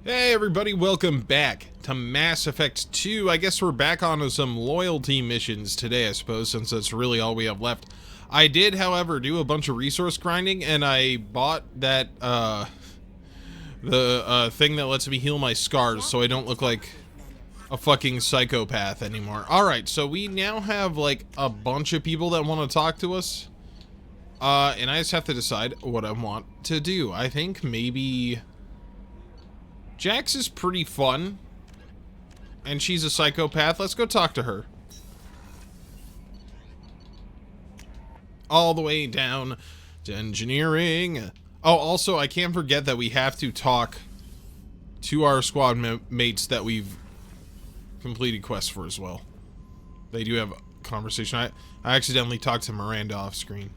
Hey everybody, welcome back to Mass Effect 2. I guess we're back onto some loyalty missions today, I suppose, since that's really all we have left. I did, however, do a bunch of resource grinding, and I bought that, thing that lets me heal my scars so I don't look like a fucking psychopath anymore. Alright, so we now have, like, a bunch of people that want to talk to us. And I just have to decide what I want to do. I think maybe Jax is pretty fun, and she's a psychopath. Let's go talk to her. All the way down to engineering. Oh, also, I can't forget that we have to talk to our squad mates that we've completed quests for as well. They do have a conversation. I accidentally talked to Miranda off screen.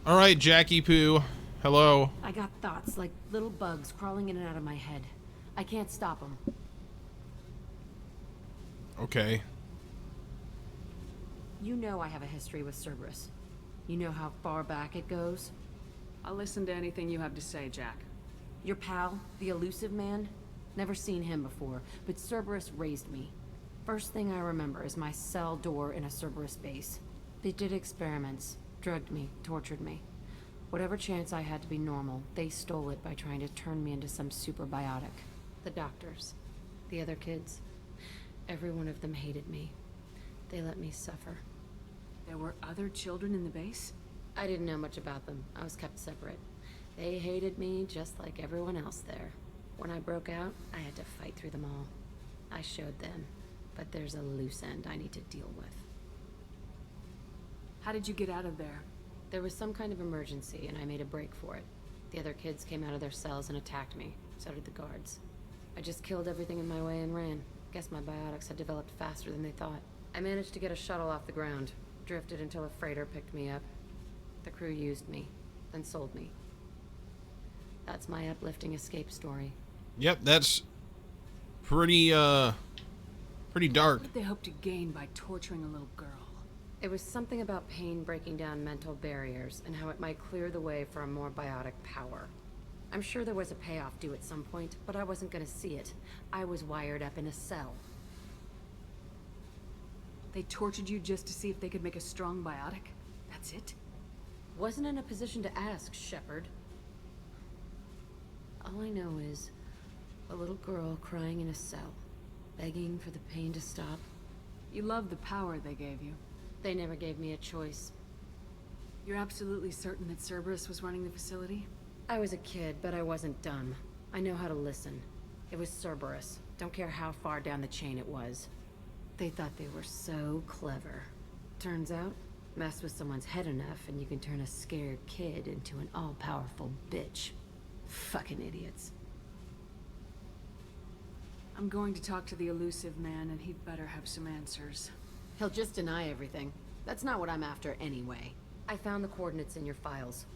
Alright, Jackie Poo. Hello. I got thoughts like little bugs crawling in and out of my head. I can't stop them. Okay. You know I have a history with Cerberus. You know how far back it goes? I'll listen to anything you have to say, Jack. Your pal, the elusive man? Never seen him before, but Cerberus raised me. First thing I remember is my cell door in a Cerberus base. They did experiments, drugged me, tortured me. Whatever chance I had to be normal, they stole it by trying to turn me into some superbiotic. The doctors, the other kids, every one of them hated me. They let me suffer. There were other children in the base? I didn't know much about them. I was kept separate. They hated me just like everyone else there. When I broke out, I had to fight through them all. I showed them, but there's a loose end I need to deal with. How did you get out of there? There was some kind of emergency, and I made a break for it. The other kids came out of their cells and attacked me. So did the guards. I just killed everything in my way and ran. Guess my biotics had developed faster than they thought. I managed to get a shuttle off the ground. Drifted until a freighter picked me up. The crew used me, then sold me. That's my uplifting escape story. Yep, that's pretty dark. What did they hope to gain by torturing a little girl? It was something about pain breaking down mental barriers and how it might clear the way for a more biotic power. I'm sure there was a payoff due at some point, but I wasn't gonna see it. I was wired up in a cell. They tortured you just to see if they could make a strong biotic? That's it? Wasn't in a position to ask, Shepard. All I know is a little girl crying in a cell, begging for the pain to stop. You loved the power they gave you. They never gave me a choice. You're absolutely certain that Cerberus was running the facility? I was a kid, but I wasn't dumb. I know how to listen. It was Cerberus. Don't care how far down the chain it was. They thought they were so clever. Turns out, mess with someone's head enough and you can turn a scared kid into an all-powerful bitch. Fucking idiots. I'm going to talk to the elusive man, and he'd better have some answers. He'll just deny everything. That's not what I'm after anyway. I found the coordinates in your files.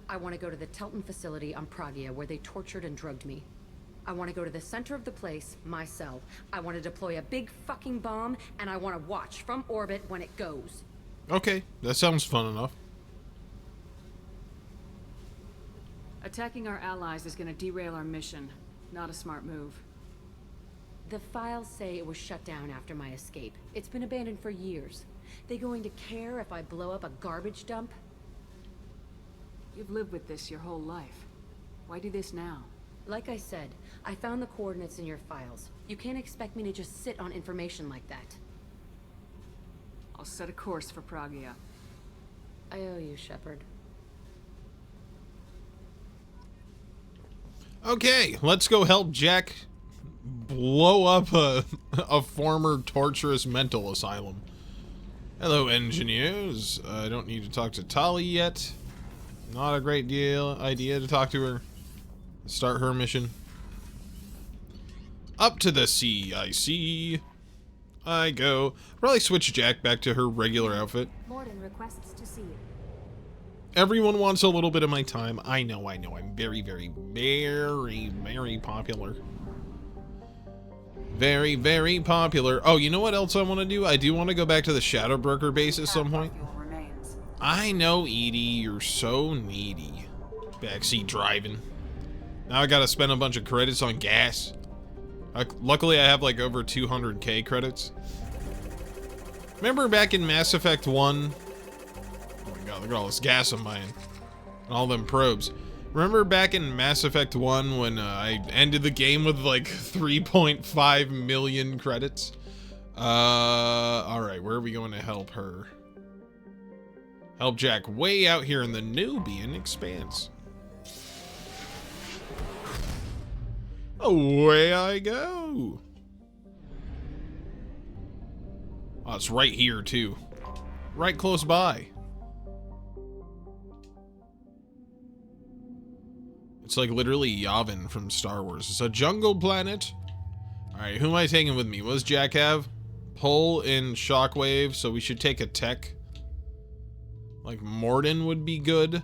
I want to go to the Telton facility on Pragia where they tortured and drugged me. I want to go to the center of the place, my cell. I want to deploy a big fucking bomb, and I want to watch from orbit when it goes. Okay, that sounds fun enough. Attacking our allies is going to derail our mission. Not a smart move. The files say it was shut down after my escape. It's been abandoned for years. They going to care if I blow up a garbage dump? You've lived with this your whole life. Why do this now? Like I said, I found the coordinates in your files. You can't expect me to just sit on information like that. I'll set a course for Pragia. I owe you, Shepard. Okay, let's go help Jack blow up a former torturous mental asylum. Hello, engineers. I don't need to talk to Tali yet. Not a great idea to talk to her. Start her mission. Up to the sea, I see. I go. Probably switch Jack back to her regular outfit. Morden requests to see you. Everyone wants a little bit of my time. I know. I'm very, very, very, very popular. Very, very popular. Oh, you know what else I want to do? I do want to go back to the Shadow Broker base at some point. I know, Edie. You're so needy. Backseat driving. Now I gotta spend a bunch of credits on gas. Luckily, I have like over 200k credits. Remember back in Mass Effect 1? Oh my god, look at all this gas I'm buying. And all them probes. Remember back in Mass Effect 1 when I ended the game with like 3.5 million credits? Alright, where are we going to help her? Help Jack way out here in the Nubian Expanse. Away I go. Oh, it's right here too. Right close by. It's like literally Yavin from Star Wars. It's a jungle planet. Alright, who am I taking with me? What does Jack have? Pull in Shockwave, so we should take a tech. Like Morden would be good.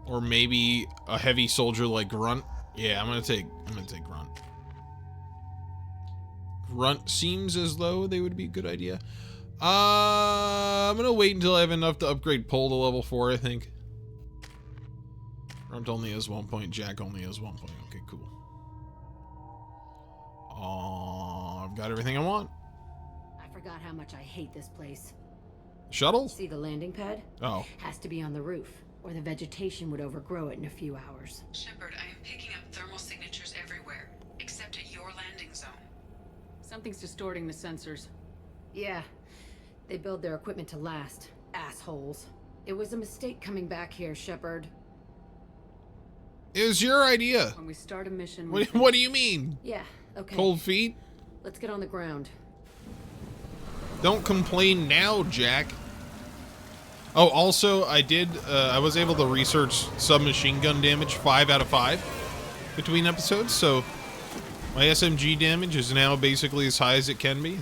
Or maybe a heavy soldier like Grunt. Yeah, I'm gonna take Grunt. Grunt seems as though they would be a good idea. I'm gonna wait until I have enough to upgrade Pull to level 4, I think. Grunt only has 1 point, Jack only has 1 point. Okay, cool. I've got everything I want. I forgot how much I hate this place. Shuttle? See the landing pad? Oh. Has to be on the roof, or the vegetation would overgrow it in a few hours. Shepard, I am picking up thermal signatures everywhere, except at your landing zone. Something's distorting the sensors. Yeah, they build their equipment to last. Assholes. It was a mistake coming back here, Shepard. It was your idea. When we start a mission, What do you mean? Yeah, okay. Cold feet? Let's get on the ground. Don't complain now, Jack. Oh, also, I was able to research submachine gun damage 5 out of 5 between episodes, so my SMG damage is now basically as high as it can be.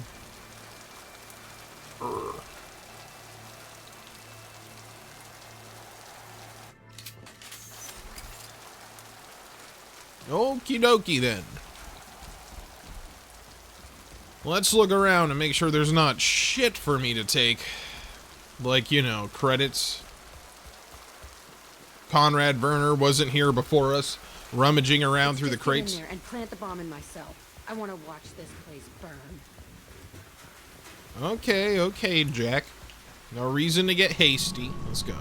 Okie dokie then. Let's look around and make sure there's not shit for me to take. Like, you know, credits. Conrad Werner wasn't here before us, rummaging around through the Just get in crates. there and plant the bomb in myself. I want to watch this place burn. Okay, Jack. No reason to get hasty. Let's go.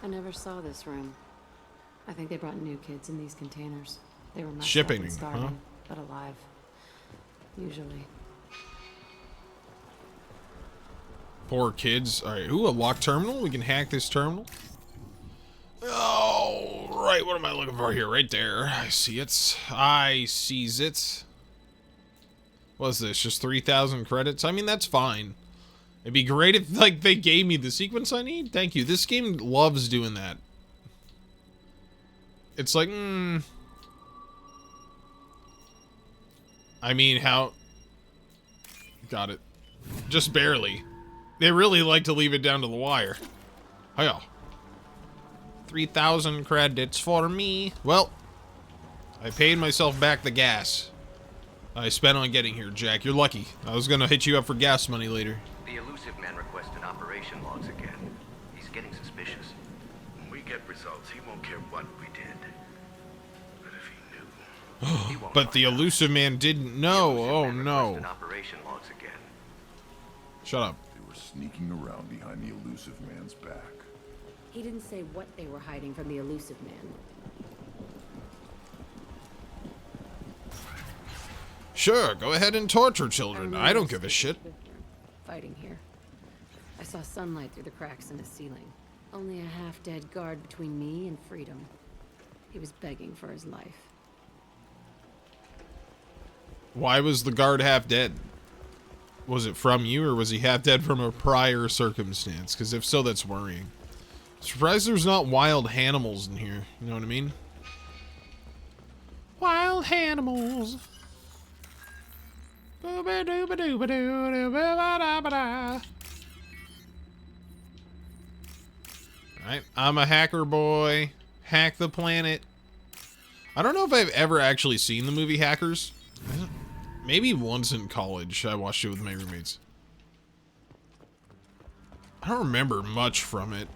I never saw this room. I think they brought new kids in these containers. They were messed Shipping, up and starving, huh? but alive. Usually. Poor kids. Alright, ooh, a locked terminal? We can hack this terminal. Oh, right, what am I looking for here? Right there. I see it. I sees it. What's this? Just 3,000 credits? I mean, that's fine. It'd be great if, like, they gave me the sequence I need. Thank you. This game loves doing that. It's like, I mean, how... Got it. Just barely. They really like to leave it down to the wire. Hiya. 3,000 credits for me. Well, I paid myself back the gas I spent on getting here, Jack. You're lucky. I was gonna hit you up for gas money later. The elusive man requested operation logs again. He's getting suspicious. When we get results, he won't care what we did. But if he knew... He won't But the find out. elusive man didn't The know. elusive Oh man no. requested operation logs again. Shut up. They were sneaking around behind the elusive man's back. He didn't say what they were hiding from the elusive man. Sure, go ahead and torture children. really I don't give a was shit. Fighting here. I saw sunlight through the cracks in the ceiling. Only a half-dead guard between me and freedom. He was begging for his life. Why was the guard half dead? Was it from you, or was he half dead from a prior circumstance? Because if so, that's worrying. Surprised there's not wild animals in here. You know what I mean? Wild animals. Alright, I'm a hacker boy. Hack the planet. I don't know if I've ever actually seen the movie Hackers. Maybe once in college I watched it with my roommates. I don't remember much from it.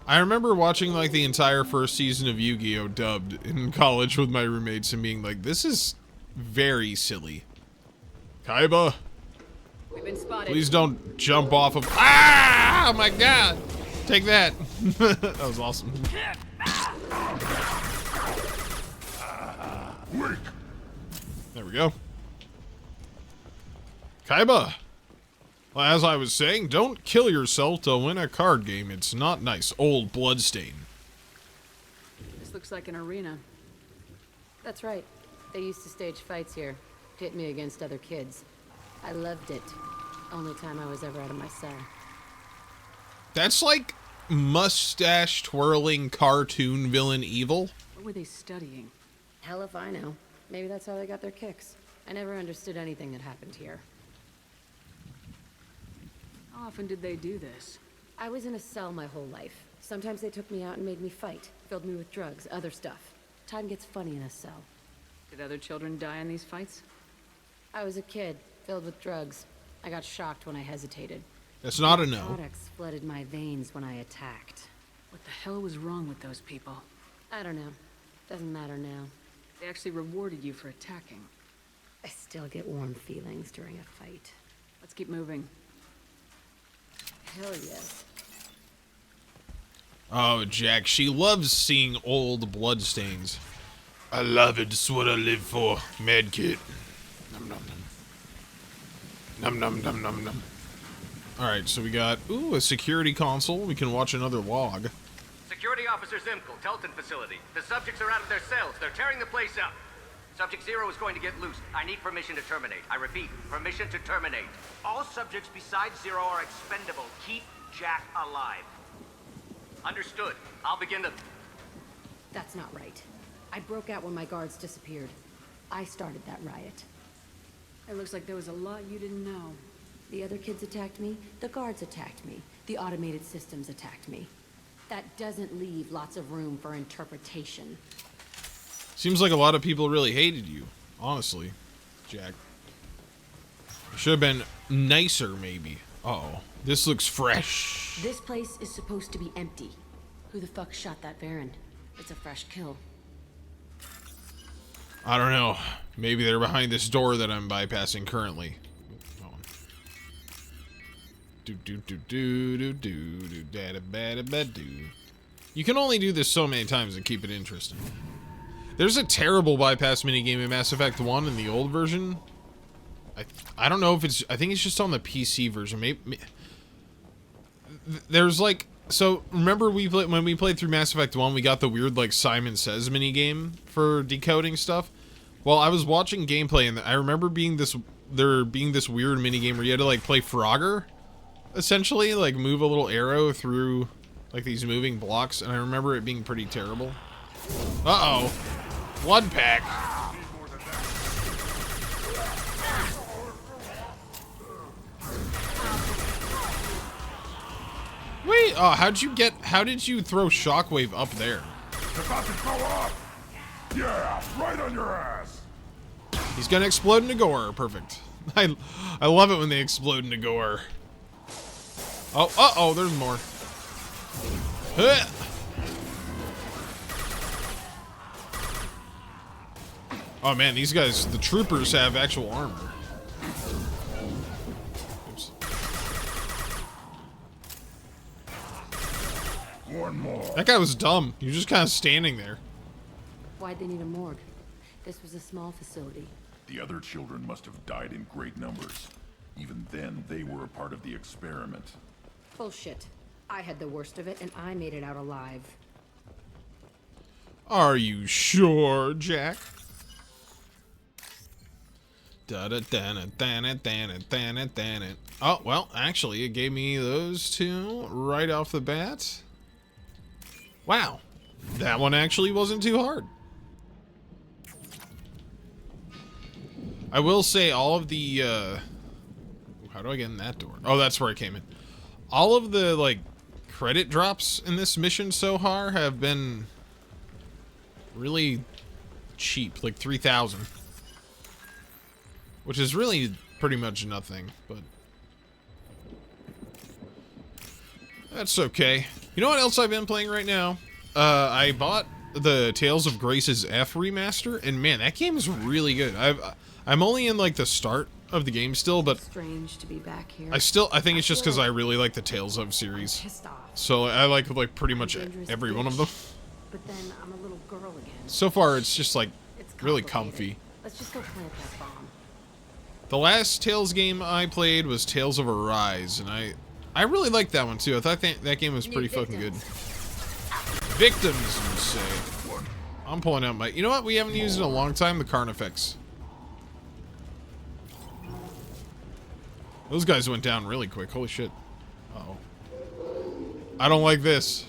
I remember watching like the entire first season of Yu-Gi-Oh! Dubbed in college with my roommates and being like, this is very silly. Kaiba, We've been spotted. please don't jump off of. Ah! Oh my god! Take that. That was awesome. Wait! There we go. Kaiba. Well, as I was saying, don't kill yourself to win a card game. It's not nice. Old bloodstain. This looks like an arena. That's right. They used to stage fights here. Pit me against other kids. I loved it. Only time I was ever out of my cell. That's like mustache twirling cartoon villain evil. What were they studying? Hell if I know. Maybe that's how they got their kicks. I never understood anything that happened here. How often did they do this? I was in a cell my whole life. Sometimes they took me out and made me fight. Filled me with drugs, other stuff. Time gets funny in a cell. Did other children die in these fights? I was a kid, filled with drugs. I got shocked when I hesitated. That's not a no. Products flooded my veins when I attacked. What the hell was wrong with those people? I don't know. Doesn't matter now. They actually rewarded you for attacking. I still get warm feelings during a fight. Let's keep moving. Hell yes. Oh, Jack, she loves seeing old bloodstains. I love it. It's what I live for. Medkit. Num num num. Num num num num num. Alright, so we got, ooh, a security console. We can watch another log. Security Officer Zimkel, Telton facility. The subjects are out of their cells. They're tearing the place up. Subject 0 is going to get loose. I need permission to terminate. I repeat, permission to terminate. All subjects besides 0 are expendable. Keep Jack alive. Understood. I'll begin the... That's not right. I broke out when my guards disappeared. I started that riot. It looks like there was a lot you didn't know. The other kids attacked me, the guards attacked me, the automated systems attacked me. That doesn't leave lots of room for interpretation. Seems like a lot of people really hated you, honestly, Jack. Should have been nicer, maybe. Uh-oh. This looks fresh. This place is supposed to be empty. Who the fuck shot that Baron? It's a fresh kill. I don't know. Maybe they're behind this door that I'm bypassing currently. Hold on. Do do do do do do do da da ba da ba do. You can only do this so many times and keep it interesting. There's a terrible bypass minigame in Mass Effect 1 in the old version. I don't know if it's... I think it's just on the PC version. Maybe there's like... So, remember when we played through Mass Effect 1, we got the weird, like, Simon Says minigame for decoding stuff? Well, I was watching gameplay, and I remember there being this weird minigame where you had to, like, play Frogger, essentially. Like, move a little arrow through, like, these moving blocks, and I remember it being pretty terrible. Uh-oh. Blood pack. Wait, how did you throw Shockwave up there? About to go up! Yeah, right on your ass! He's gonna explode into gore. Perfect. I love it when they explode into gore. Oh, uh-oh, there's more. Huh. Oh man, these guys, the troopers have actual armor. Oops. One more. That guy was dumb. He was just kind of standing there. Why'd they need a morgue? This was a small facility. The other children must have died in great numbers. Even then, they were a part of the experiment. Bullshit. I had the worst of it, and I made it out alive. Are you sure, Jack? Oh, well, actually, it gave me those two right off the bat. Wow. That one actually wasn't too hard. I will say all of the, how do I get in that door? Oh, that's where I came in. All of the, like, credit drops in this mission so far have been really cheap, like 3,000. Which is really pretty much nothing, but that's okay. You know what else I've been playing right now? I bought the Tales of Grace's F remaster, and man, that game is really good. I'm only in like the start of the game still, but Strange to be back here. I think it's just because I really like the Tales of series. Pissed off. So I like pretty much Dangerous every one of them. But then I'm a little girl again. So far, it's just like It's really complicated. comfy. Let's just go plant that bomb. The last Tales game I played was Tales of Arise, and I really liked that one too. I thought that game was pretty fucking good. Victims, you say? I'm pulling out my. You know what? We haven't used in a long time. The Carnifex. Those guys went down really quick. Holy shit. Uh-oh. I don't like this.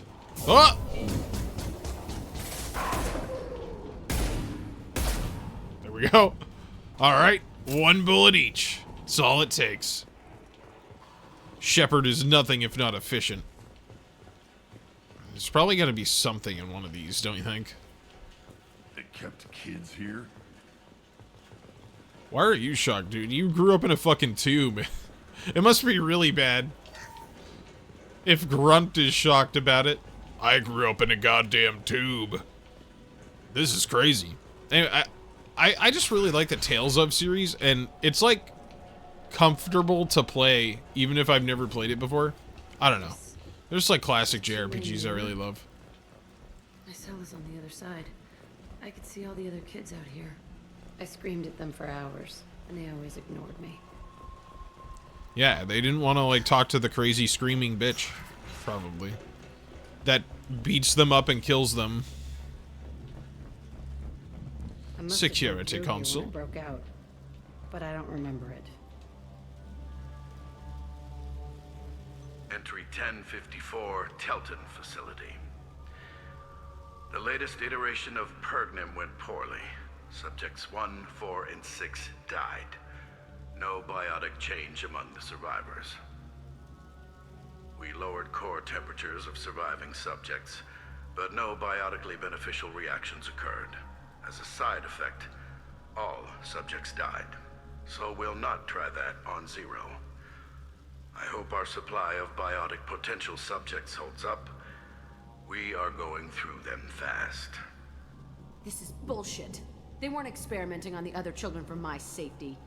Oh! There we go. Alright. 1 bullet each. That's all it takes. Shepard is nothing if not efficient. There's probably got to be something in one of these, don't you think? They kept kids here? Why are you shocked, dude? You grew up in a fucking tube. It must be really bad. If Grunt is shocked about it. I grew up in a goddamn tube. This is crazy. Anyway, I just really like the Tales of series, and it's like comfortable to play, even if I've never played it before. I don't know. There's like classic JRPGs I really love. My cell is on the other side. I could see all the other kids out here. I screamed at them for hours, and they always ignored me. Yeah, they didn't want to like talk to the crazy screaming bitch, probably. That beats them up and kills them. I must have Security been through here when console. it broke out, but I don't remember it. Entry 1054, Telton facility. The latest iteration of Pergnum went poorly. Subjects 1, 4, and 6 died. No biotic change among the survivors. We lowered core temperatures of surviving subjects, but no biotically beneficial reactions occurred. As a side effect, all subjects died. So we'll not try that on Zero. I hope our supply of biotic potential subjects holds up. We are going through them fast. This is bullshit. They weren't experimenting on the other children for my safety.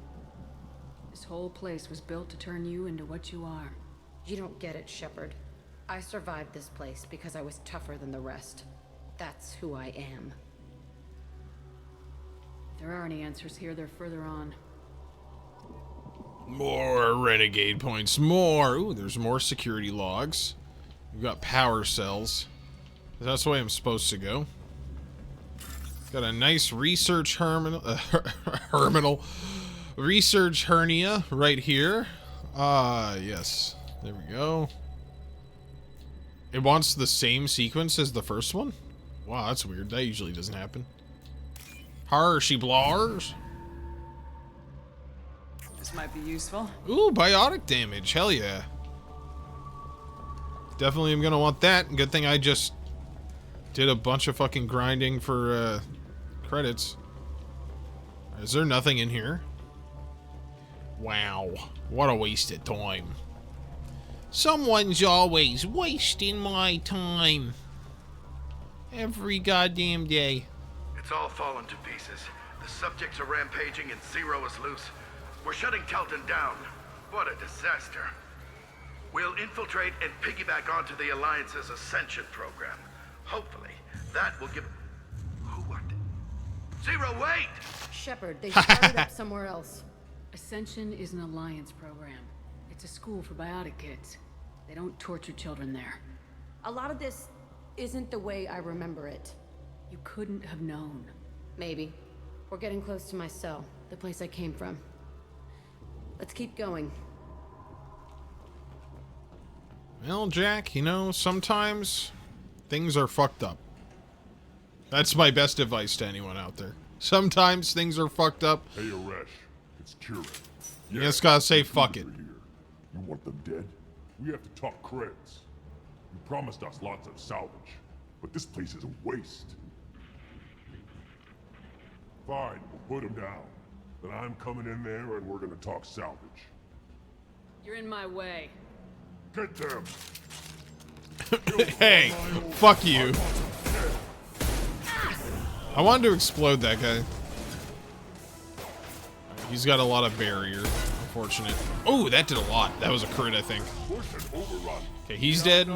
This whole place was built to turn you into what you are. You don't get it, Shepard. I survived this place because I was tougher than the rest. That's who I am. If there are any answers here, they're further on. More renegade points. More. Ooh, there's more security logs. We've got power cells. That's the way I'm supposed to go. Got a nice research herminal. Research hernia right here. Yes. There we go. It wants the same sequence as the first one? Wow, that's weird. That usually doesn't happen. Harshy blars. This might be useful. Ooh, biotic damage. Hell yeah. Definitely am gonna want that. Good thing I just did a bunch of fucking grinding for credits. Is there nothing in here? Wow. What a waste of time. Someone's always wasting my time. Every goddamn day. It's all fallen to pieces. The subjects are rampaging and Zero is loose. We're shutting Telton down. What a disaster. We'll infiltrate and piggyback onto the Alliance's Ascension program. Hopefully, that will give... Who, what? Zero, wait! Shepard, they started up somewhere else. Ascension is an Alliance program. It's a school for biotic kids. They don't torture children there. A lot of this isn't the way I remember it. You couldn't have known. Maybe. We're getting close to my cell, the place I came from. Let's keep going. Well, Jack, you know, sometimes things are fucked up. That's my best advice to anyone out there. Sometimes things are fucked up. Hey, Aresh, it's Kieran. You just gotta say fuck it. Here. You want them dead? We have to talk creds. You promised us lots of salvage, but this place is a waste. Fine, we'll put them down. Then I'm coming in there and we're gonna talk salvage. You're in my way. Get them! Hey, fuck you. I wanted to explode that guy. He's got a lot of barrier. Unfortunate. Oh, that did a lot. That was a crit, I think. Okay, he's dead.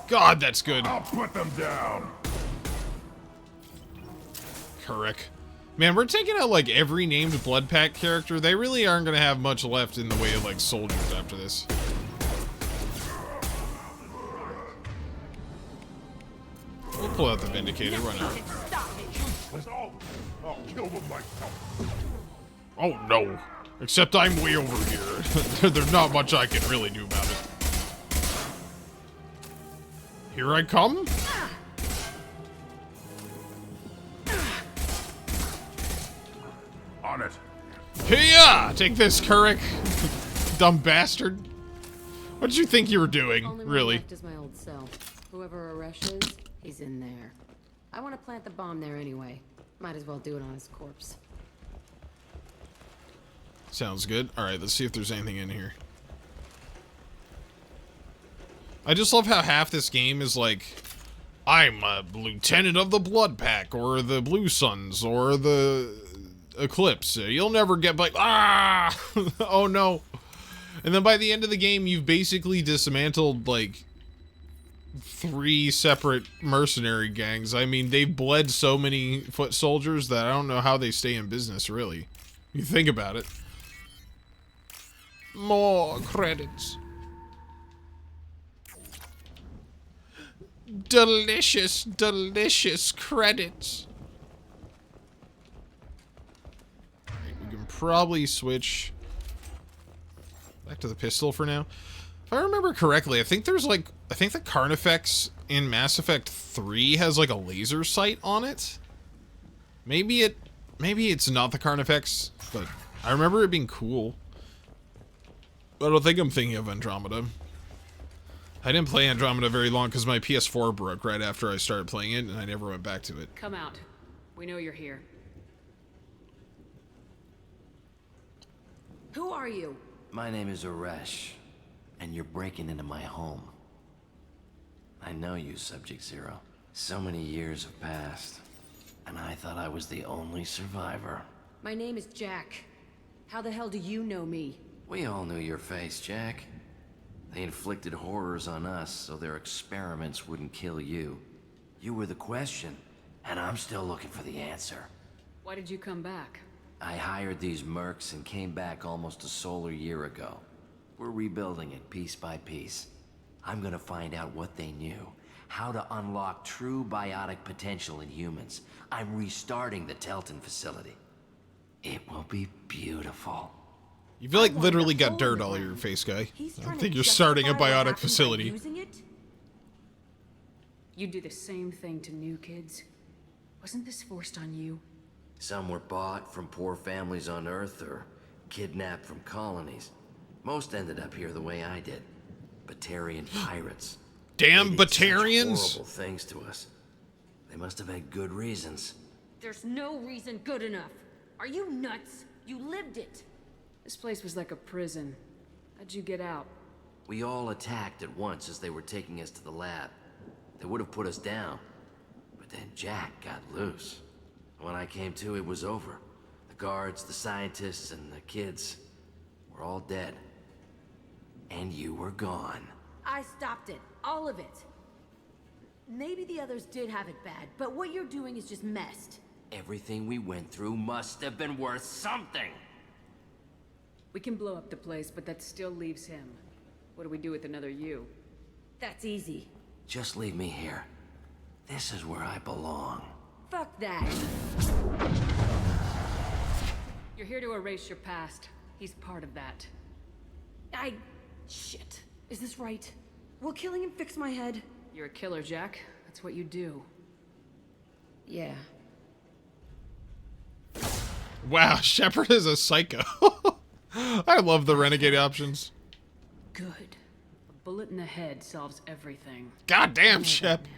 God, that's good. I'll put them down. Correct. Man, we're taking out like every named Blood Pack character. They really aren't going to have much left in the way of like soldiers after this. We'll pull out the Vindicator. Run out. I'll kill them myself. Oh no. Except I'm way over here. There's not much I can really do about it. Here I come. On it. Hiya! Take this, Kurek. Dumb bastard. What did you think you were doing, Only one really? left is my old cell. Whoever Aresh is, he's in there. I want to plant the bomb there anyway. Might as well do it on his corpse. Sounds good. Alright, let's see if there's anything in here. I just love how half this game is like, I'm a lieutenant of the Blood Pack, or the Blue Suns, or the Eclipse. You'll never get by. Ah! Oh no. And then by the end of the game, you've basically dismantled, like, 3 separate mercenary gangs. I mean, they've bled so many foot soldiers that I don't know how they stay in business, really. You think about it. More credits. Delicious, delicious credits. Alright, we can probably switch back to the pistol for now. If I remember correctly, I think there's like, I think the Carnifex in Mass Effect 3 has like a laser sight on it. Maybe it's not the Carnifex, but I remember it being cool. I don't think I'm thinking of Andromeda. I didn't play Andromeda very long because my PS4 broke right after I started playing it, and I never went back to it. Come out. We know you're here. Who are you? My name is Aresh, and you're breaking into my home. I know you, Subject Zero. So many years have passed, and I thought I was the only survivor. My name is Jack. How the hell do you know me? We all knew your face, Jack. They inflicted horrors on us so their experiments wouldn't kill you. You were the question, and I'm still looking for the answer. Why did you come back? I hired these mercs and came back almost a solar year ago. We're rebuilding it piece by piece. I'm gonna find out what they knew, how to unlock true biotic potential in humans. I'm restarting the Telton facility. It will be beautiful. You've like literally got dirt all over your face, guy. I think you're starting a biotic facility. You do the same thing to new kids. Wasn't this forced on you? Some were bought from poor families on Earth or kidnapped from colonies. Most ended up here the way I did. Batarian pirates. Damn They did such Batarians! horrible things to us. They must have had good reasons. There's no reason good enough. Are you nuts? You lived it. This place was like a prison. How'd you get out? We all attacked at once as they were taking us to the lab. They would have put us down. But then Jack got loose. When I came to, it was over. The guards, the scientists, and the kids were all dead. And you were gone. I stopped it. All of it. Maybe the others did have it bad, but what you're doing is just messed. Everything we went through must have been worth something. We can blow up the place, but that still leaves him. What do we do with another you? That's easy. Just leave me here. This is where I belong. Fuck that. You're here to erase your past. He's part of that. Shit. Is this right? Will killing him fix my head? You're a killer, Jack. That's what you do. Yeah. Wow, Shepard is a psycho. I love the renegade options. Good. A bullet in the head solves everything. Goddamn, I know Shep. that now.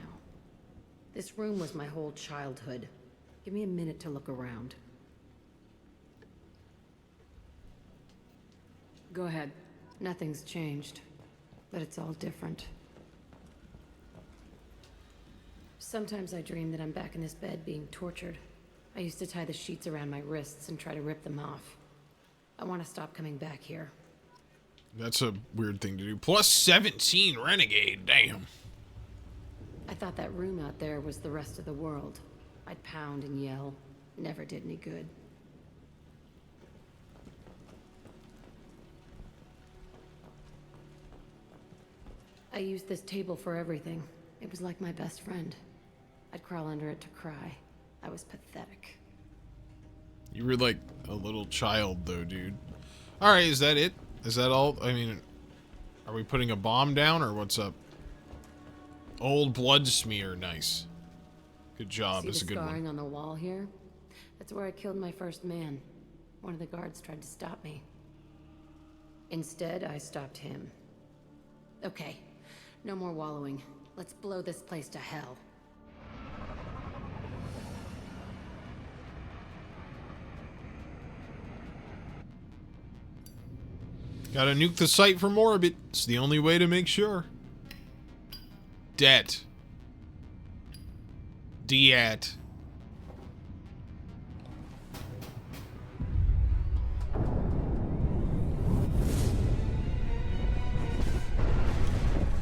This room was my whole childhood. Give me a minute to look around. Go ahead. Nothing's changed. but it's all different. Sometimes I dream that I'm back in this bed being tortured. I used to tie the sheets around my wrists and try to rip them off. I want to stop coming back here. That's a weird thing to do. Plus 17 Renegade, damn. I thought that room out there was the rest of the world. I'd pound and yell. Never did any good. I used this table for everything. It was like my best friend. I'd crawl under it to cry. I was pathetic. You were like a little child, though, dude. Alright, is that it? Is that all? I mean, are we putting a bomb down, or what's up? Old blood smear, nice. Good job, that's a good one. See the scarring on the wall here? That's where I killed my first man. One of the guards tried to stop me. Instead, I stopped him. Okay, no more wallowing. Let's blow this place to hell. Gotta nuke the site from orbit. It's the only way to make sure. Det. Diat.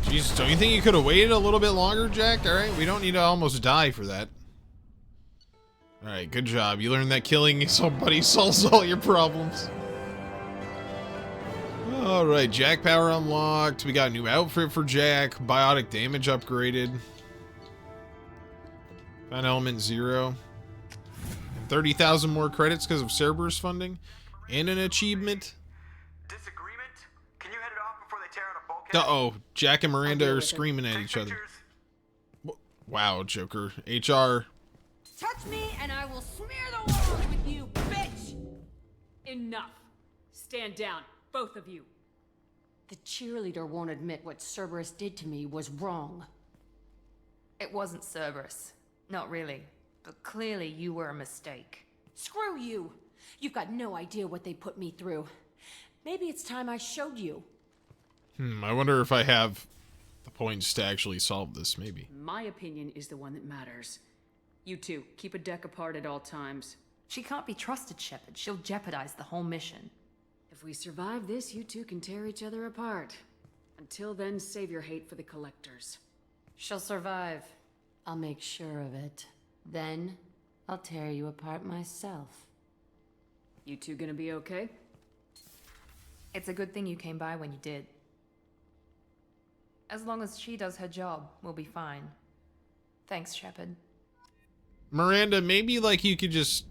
Jesus, don't you think you could have waited a little bit longer, Jack? Alright, we don't need to almost die for that. Alright, good job. You learned that killing somebody solves all your problems. Alright, Jack power unlocked. We got a new outfit for Jack. Biotic damage upgraded. Found element 0. 30,000 more credits because of Cerberus funding. And an achievement. Disagreement? Can you head it off before they tear out a bulkhead? Uh-oh. Jack and Miranda are screaming at each other. Wow, Joker. HR. Touch me and I will smear the walls with you, bitch! Enough. Stand down, both of you. The cheerleader won't admit what Cerberus did to me was wrong. It wasn't Cerberus. Not really. But clearly you were a mistake. Screw you! You've got no idea what they put me through. Maybe it's time I showed you. I wonder if I have the points to actually solve this, maybe. My opinion is the one that matters. You two, keep a deck apart at all times. She can't be trusted, Shepard. She'll jeopardize the whole mission. If we survive this, you two can tear each other apart. Until then, save your hate for the collectors. She'll survive. I'll make sure of it. Then, I'll tear you apart myself. You two gonna be okay? It's a good thing you came by when you did. As long as she does her job, we'll be fine. Thanks, Shepard. Miranda, maybe like you could just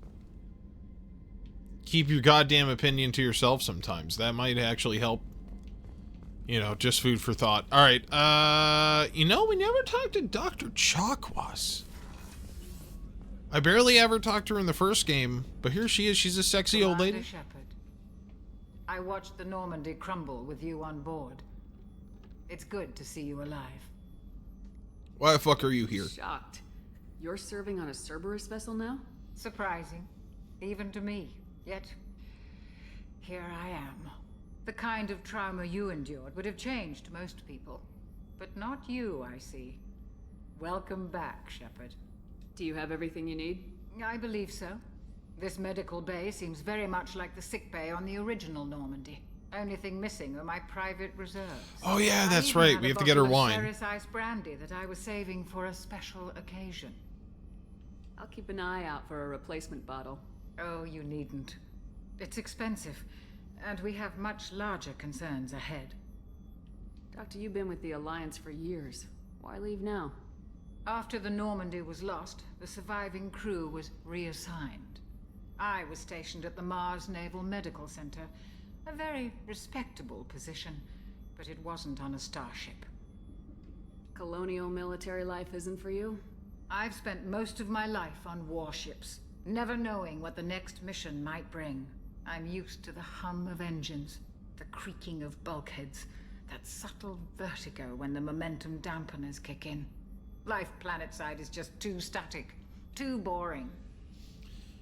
keep your goddamn opinion to yourself sometimes. That might actually help. You know, just food for thought. Alright, you know, we never talked to Dr. Chakwas. I barely ever talked to her in the first game, but here she is. She's a sexy old lady. Shepard. I watched the Normandy crumble with you on board. It's good to see you alive. Why the fuck are you here? Shocked. You're serving on a Cerberus vessel now? Surprising, even to me. Yet, here I am. The kind of trauma you endured would have changed most people. But not you, I see. Welcome back, Shepard. Do you have everything you need? I believe so. This medical bay seems very much like the sick bay on the original Normandy. Only thing missing are my private reserves. Oh yeah, that's right. We have to get her wine. Ceres ice brandy that I was saving for a special occasion. I'll keep an eye out for a replacement bottle. Oh, you needn't. It's expensive, and we have much larger concerns ahead. Doctor, you've been with the Alliance for years. Why leave now? After the Normandy was lost, the surviving crew was reassigned. I was stationed at the Mars Naval Medical Center, a very respectable position, but it wasn't on a starship. Colonial military life isn't for you? I've spent most of my life on warships, never knowing what the next mission might bring. I'm used to the hum of engines, the creaking of bulkheads, that subtle vertigo when the momentum dampeners kick in. Life planetside is just too static, too boring.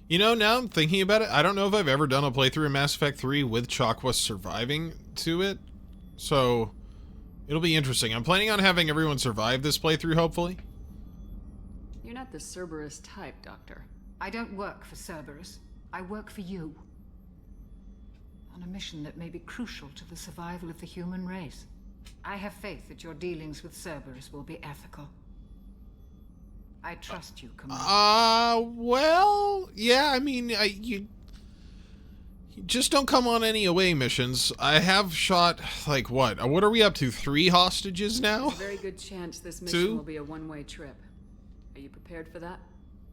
You know, now I'm thinking about it, I don't know if I've ever done a playthrough in Mass Effect 3 with Chakwas surviving to it. So, It'll be interesting. I'm planning on having everyone survive this playthrough, hopefully. You're not the Cerberus type, Doctor. I don't work for Cerberus. I work for you. On a mission that may be crucial to the survival of the human race. I have faith that your dealings with Cerberus will be ethical. I trust you, Commander. Well, yeah, I mean, you just don't come on any away missions. I have shot, like, what? What are we up to? 3 hostages now? There's a very good chance this mission 2? will be a one-way trip. Are you prepared for that?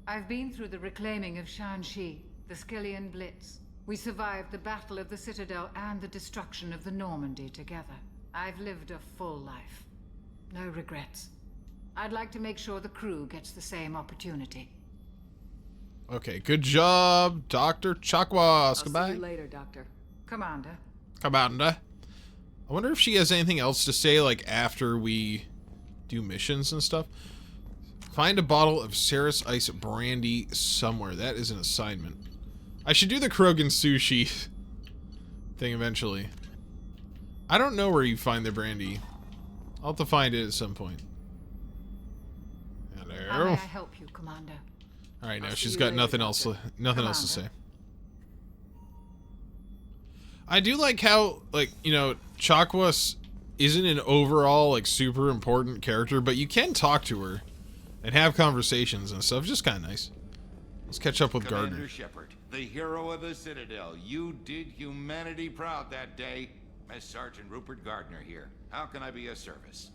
I've been through the reclaiming of Shanxi, the Skillian Blitz. We survived the Battle of the Citadel and the destruction of the Normandy together. I've lived a full life. No regrets. I'd like to make sure the crew gets the same opportunity. Okay, good job, Dr. Chakwas. Goodbye. I'll see you later, Doctor. Commander. Commander. I wonder if she has anything else to say, like, after we do missions and stuff. Find a bottle of Ceres Ice brandy somewhere. That is an assignment. I should do the Krogan sushi thing eventually. I don't know where you find the brandy. I'll have to find it at some point. How may Hello. I help you, Commander? All right, now I'll see she's you got later, nothing else. Doctor. Nothing else to say. I do like how, like, you know, Chakwas isn't an overall, like, super important character, but you can talk to her and have conversations and stuff. Just kind of nice. Let's catch up with Commander Gardner. Shepard, the hero of the Citadel. You did humanity proud that day. Miss Sergeant Rupert Gardner here. How can I be of service?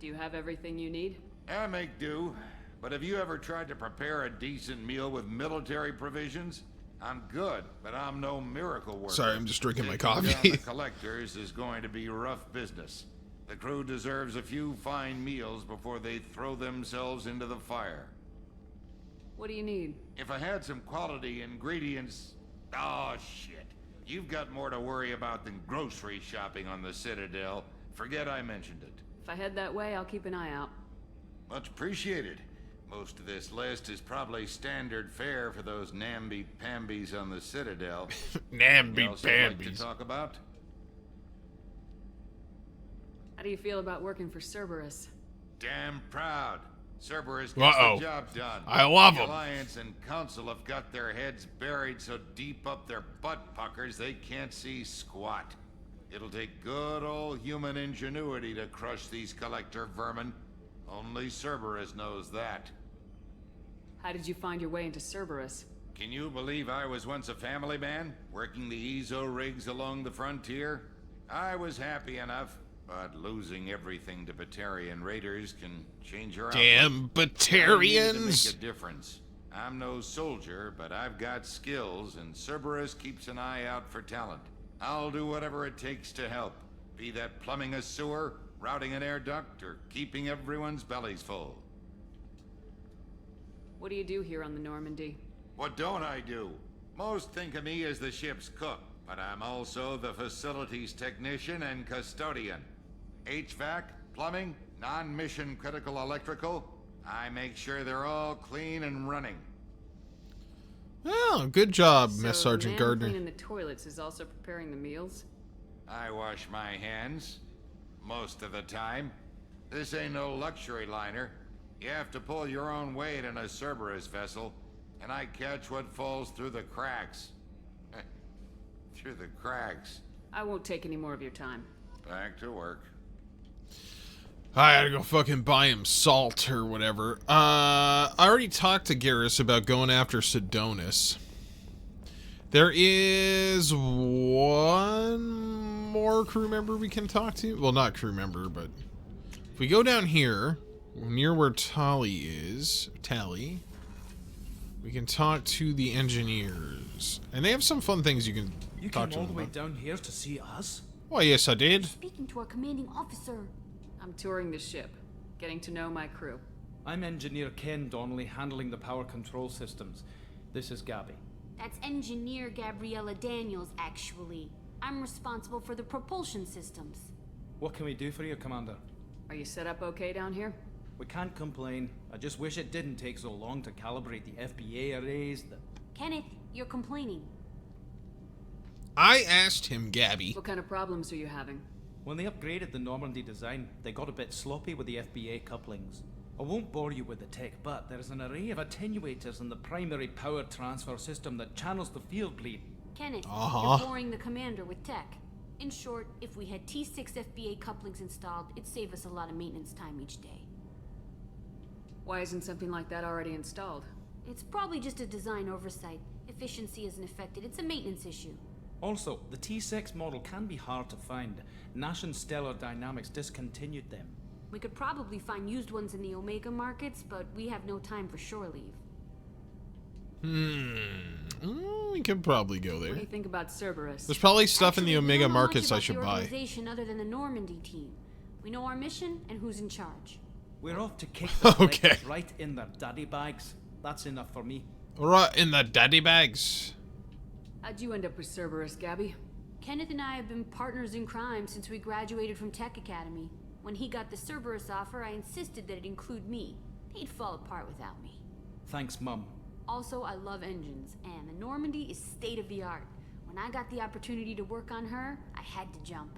Do you have everything you need? I make do. But have you ever tried to prepare a decent meal with military provisions? I'm good, but I'm no miracle worker. Sorry, I'm just drinking my Taking down coffee. the collectors is going to be rough business. The crew deserves a few fine meals before they throw themselves into the fire. What do you need? If I had some quality ingredients... Oh, shit. You've got more to worry about than grocery shopping on the Citadel. Forget I mentioned it. If I head that way, I'll keep an eye out. Much appreciated. Most of this list is probably standard fare for those namby-pambies on the Citadel. Anything else you'd like to talk about? How do you feel about working for Cerberus? Damn proud. Cerberus gets the job done. I love The him. Alliance and Council have got their heads buried so deep up their butt puckers they can't see squat. It'll take good old human ingenuity to crush these collector vermin. Only Cerberus knows that. How did you find your way into Cerberus? Can you believe I was once a family man, working the EZO rigs along the frontier? I was happy enough, but losing everything to Batarian raiders can change your outlook. Damn I need to Batarians! make a difference. I'm no soldier, but I've got skills, and Cerberus keeps an eye out for talent. I'll do whatever it takes to help, be that plumbing a sewer, routing an air duct, or keeping everyone's bellies full. What do you do here on the Normandy? What don't I do? Most think of me as the ship's cook, but I'm also the facilities technician and custodian. HVAC, plumbing, non-mission critical electrical. I make sure they're all clean and running. Oh, good job, So Miss the Sergeant man Gardner. cleaning the toilets is also preparing the meals? I wash my hands. Most of the time. This ain't no luxury liner. You have to pull your own weight in a Cerberus vessel, and I catch what falls through the cracks. Through the cracks. I won't take any more of your time. Back to work. I gotta go fucking buy him salt or whatever. I already talked to Garrus about going after Sidonis. There is one more crew member we can talk to. Well, not crew member, but if we go down here, near where Tali is, we can talk to the engineers. And they have some fun things you can talk to all them the way about. down here to see us? Well, yes, I did. Speaking to our commanding officer. I'm touring the ship, getting to know my crew. I'm Engineer Ken Donnelly, handling the power control systems. This is Gabby. That's Engineer Gabriella Daniels, actually. I'm responsible for the propulsion systems. What can we do for you, Commander? Are you set up okay down here? We can't complain. I just wish it didn't take so long to calibrate the FBA arrays. Kenneth, you're complaining. I asked him, Gabby. What kind of problems are you having? When they upgraded the Normandy design, they got a bit sloppy with the FBA couplings. I won't bore you with the tech, but there is an array of attenuators in the primary power transfer system that channels the field bleed. Kenneth, you're boring the commander with tech. In short, if we had T6 FBA couplings installed, it'd save us a lot of maintenance time each day. Why isn't something like that already installed? It's probably just a design oversight. Efficiency isn't affected. It's a maintenance issue. Also, the T6 model can be hard to find. Nash and Stellar Dynamics discontinued them. We could probably find used ones in the Omega markets, but we have no time for shore leave. We could probably go there. What do you think about Cerberus? There's probably stuff in the Actually, we Omega don't know much markets I about should the buy. organization other than the Normandy team. We know our mission and who's in charge. We're off to kick the Okay. collectors right in their daddy bags. That's enough for me. Right in the daddy bags. How'd you end up with Cerberus, Gabby? Kenneth and I have been partners in crime since we graduated from Tech Academy. When he got the Cerberus offer, I insisted that it include me. He'd fall apart without me. Thanks, Mum. Also, I love engines, and the Normandy is state-of-the-art. When I got the opportunity to work on her, I had to jump.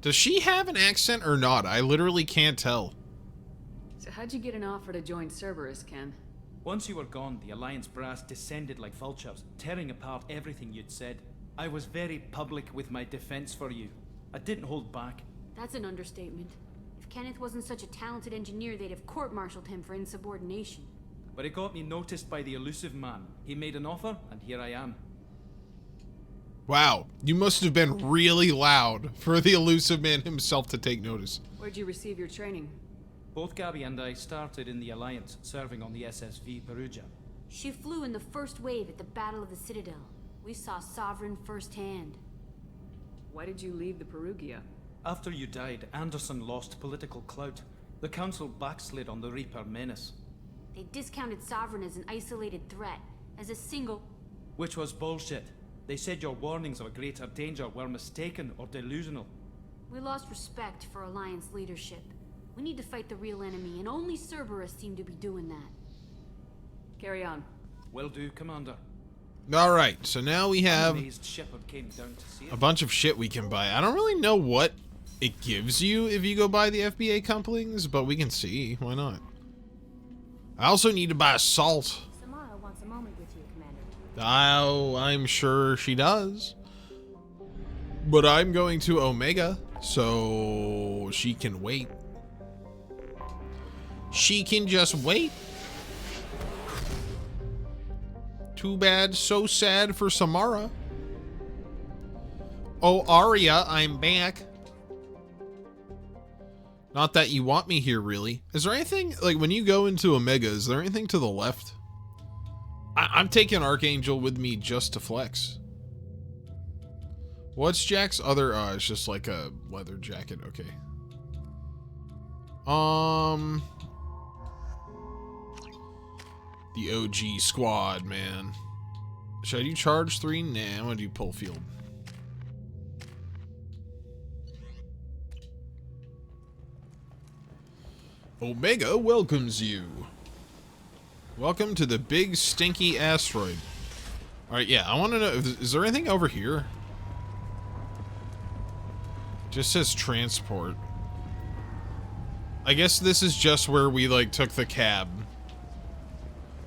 Does she have an accent or not? I literally can't tell. So how'd you get an offer to join Cerberus, Ken? Once you were gone, the Alliance brass descended like vultures, tearing apart everything you'd said. I was very public with my defense for you. I didn't hold back. That's an understatement. If Kenneth wasn't such a talented engineer, they'd have court-martialed him for insubordination. But it got me noticed by the elusive man. He made an offer, and here I am. Wow, you must have been really loud for the elusive man himself to take notice. Where'd you receive your training? Both Gabby and I started in the Alliance, serving on the SSV Perugia. She flew in the first wave at the Battle of the Citadel. We saw Sovereign firsthand. Why did you leave the Perugia? After you died, Anderson lost political clout. The Council backslid on the Reaper menace. They discounted Sovereign as an isolated threat, as a single... Which was bullshit. They said your warnings of a greater danger were mistaken or delusional. We lost respect for Alliance leadership. We need to fight the real enemy, and only Cerberus seemed to be doing that. Carry on. Will do, Commander. Alright, so now we have Shepard came down to see a bunch of shit we can buy. I don't really know what it gives you if you go buy the FBA couplings, but we can see. Why not? I also need to buy salt. Samara wants a moment with you, Commander. Oh, I'm sure she does. But I'm going to Omega, so she can wait. She can just wait. Too bad, so sad for Samara. Oh, Arya, I'm back. Not that you want me here, really. Is there anything, like, when you go into Omega, is there anything to the left? I'm taking Archangel with me just to flex. What's Jack's other, it's just like a leather jacket, okay. The OG squad, man. Should I do charge 3? Nah, I'm gonna do pull field. Omega welcomes you. Welcome to the big stinky asteroid. Alright, yeah, I want to know, is there anything over here? Just says transport. I guess this is just where we, like, took the cab.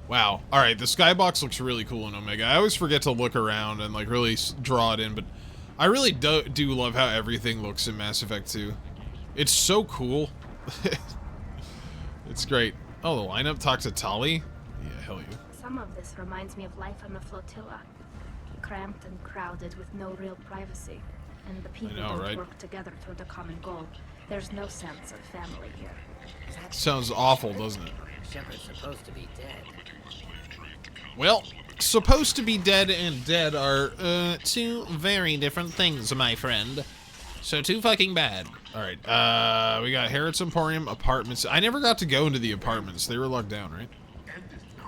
Wow. Alright, the skybox looks really cool in Omega. I always forget to look around and, like, really draw it in, but I really do love how everything looks in Mass Effect 2. It's so cool. It's great. Oh, the lineup talks to Tali? Yeah, hell yeah. Some of this reminds me of life on a flotilla. Cramped and crowded with no real privacy. And the people don't work together toward a common goal. There's no sense of family here. Sounds awful, doesn't it? Shepard's supposed to be dead. Well, supposed to be dead and dead are two very different things, my friend. So too fucking bad. Alright, we got Harrod's Emporium, apartments. I never got to go into the apartments. They were locked down, right?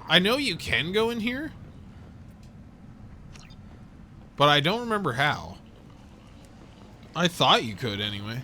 I know you can go in here, but I don't remember how. I thought you could anyway.